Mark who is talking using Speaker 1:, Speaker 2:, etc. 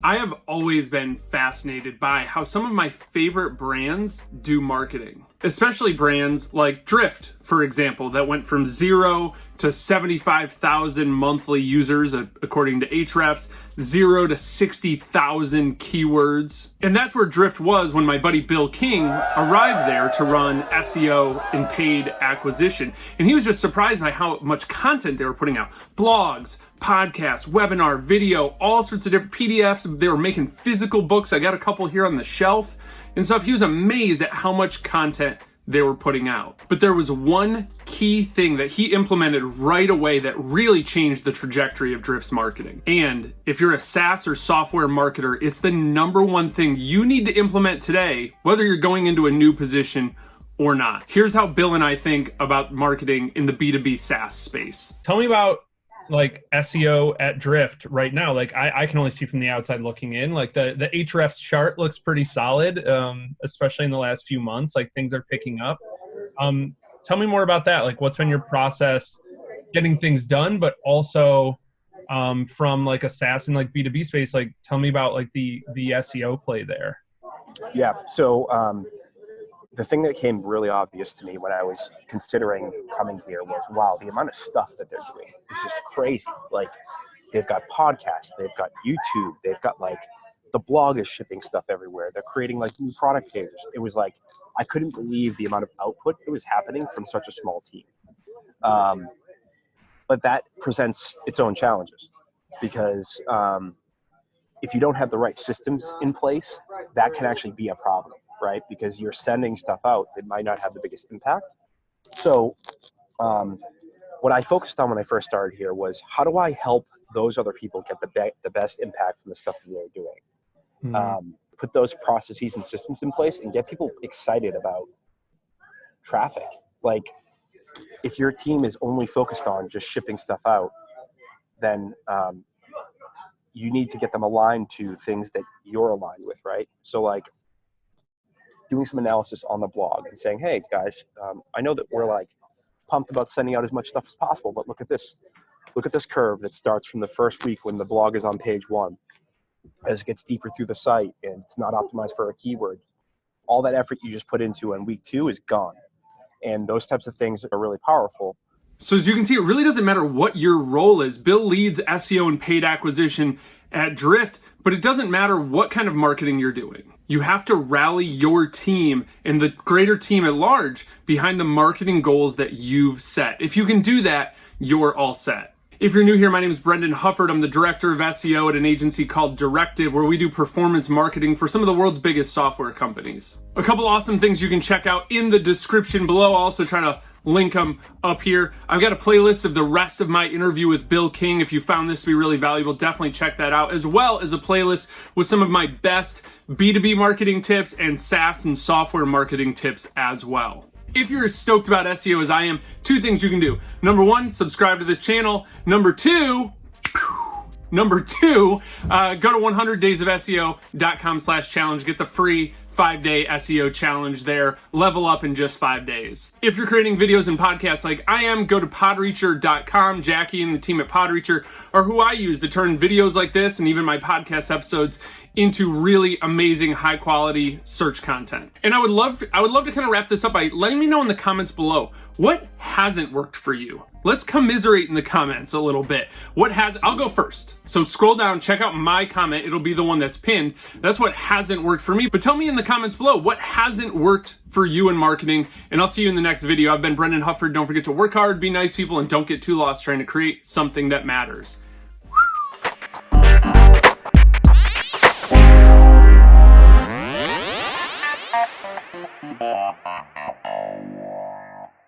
Speaker 1: I have always been fascinated by how some of my favorite brands do marketing, especially brands like Drift, for example, that went from 0 to 75,000 monthly users, according to Ahrefs, 0 to 60,000 keywords. And that's where Drift was when my buddy Bill King arrived there to run SEO and paid acquisition. And he was just surprised by how much content they were putting out. Blogs, podcasts, webinar, video, all sorts of different PDFs. They were making physical books. I got a couple here on the shelf and stuff. He was amazed at how much content they were putting out. But there was one key thing that he implemented right away that really changed the trajectory of Drift's marketing. And if you're a SaaS or software marketer, it's the number one thing you need to implement today, whether you're going into a new position or not. Here's how Bill and I think about marketing in the B2B SaaS space. Tell me about like SEO at Drift right now. Like I can only see from the outside looking in, like the Ahrefs chart looks pretty solid, especially in the last few months, like things are picking up. Tell me more about that. Like what's been your process getting things done, but also from like a SaaS and like B2B space, like tell me about like the SEO play there.
Speaker 2: Yeah. So the thing that came really obvious to me when I was considering coming here was, wow, the amount of stuff that they're doing is just crazy. Like they've got podcasts, they've got YouTube, they've got like the blog is shipping stuff everywhere. They're creating like new product pages. It was like, I couldn't believe the amount of output that was happening from such a small team. But that presents its own challenges because if you don't have the right systems in place, that can actually be a problem. Right? Because you're sending stuff out that might not have the biggest impact. So what I focused on when I first started here was how do I help those other people get the best impact from the stuff that they're doing? Mm-hmm. Put those processes and systems in place and get people excited about traffic. Like if your team is only focused on just shipping stuff out, then you need to get them aligned to things that you're aligned with, right? So like doing some analysis on the blog and saying, hey guys, I know that we're like pumped about sending out as much stuff as possible, but look at this curve that starts from the first week when the blog is on page 1. As it gets deeper through the site and it's not optimized for a keyword, all that effort you just put into on week 2 is gone. And those types of things are really powerful.
Speaker 1: So as you can see, it really doesn't matter what your role is. Bill leads SEO and paid acquisition at Drift, but it doesn't matter what kind of marketing you're doing. You have to rally your team and the greater team at large behind the marketing goals that you've set. If you can do that, you're all set. If you're new here, my name is Brendan Hufford. I'm the director of SEO at an agency called Directive, where we do performance marketing for some of the world's biggest software companies. A couple awesome things you can check out in the description below. I'll also try to link them up here. I've got a playlist of the rest of my interview with Bill King. If you found this to be really valuable, definitely check that out, as well as a playlist with some of my best B2B marketing tips and SaaS and software marketing tips as well. If you're as stoked about SEO as I am, 2 things you can do. Number 1, subscribe to this channel. Number 2, go to 100daysofseo.com/challenge. Get the free 5-day SEO challenge there. Level up in just 5 days. If you're creating videos and podcasts like I am, go to podreacher.com. Jackie and the team at Podreacher are who I use to turn videos like this and even my podcast episodes into really amazing high quality search content. And I would love to kind of wrap this up by letting me know in the comments below what hasn't worked for you. Let's commiserate in the comments a little bit. I'll go first. So scroll down, check out my comment. It'll be the one that's pinned. That's what hasn't worked for me. But tell me in the comments below what hasn't worked for you in marketing, and I'll see you in the next video. I've been Brendan Hufford. Don't forget to work hard, be nice people, and don't get too lost trying to create something that matters.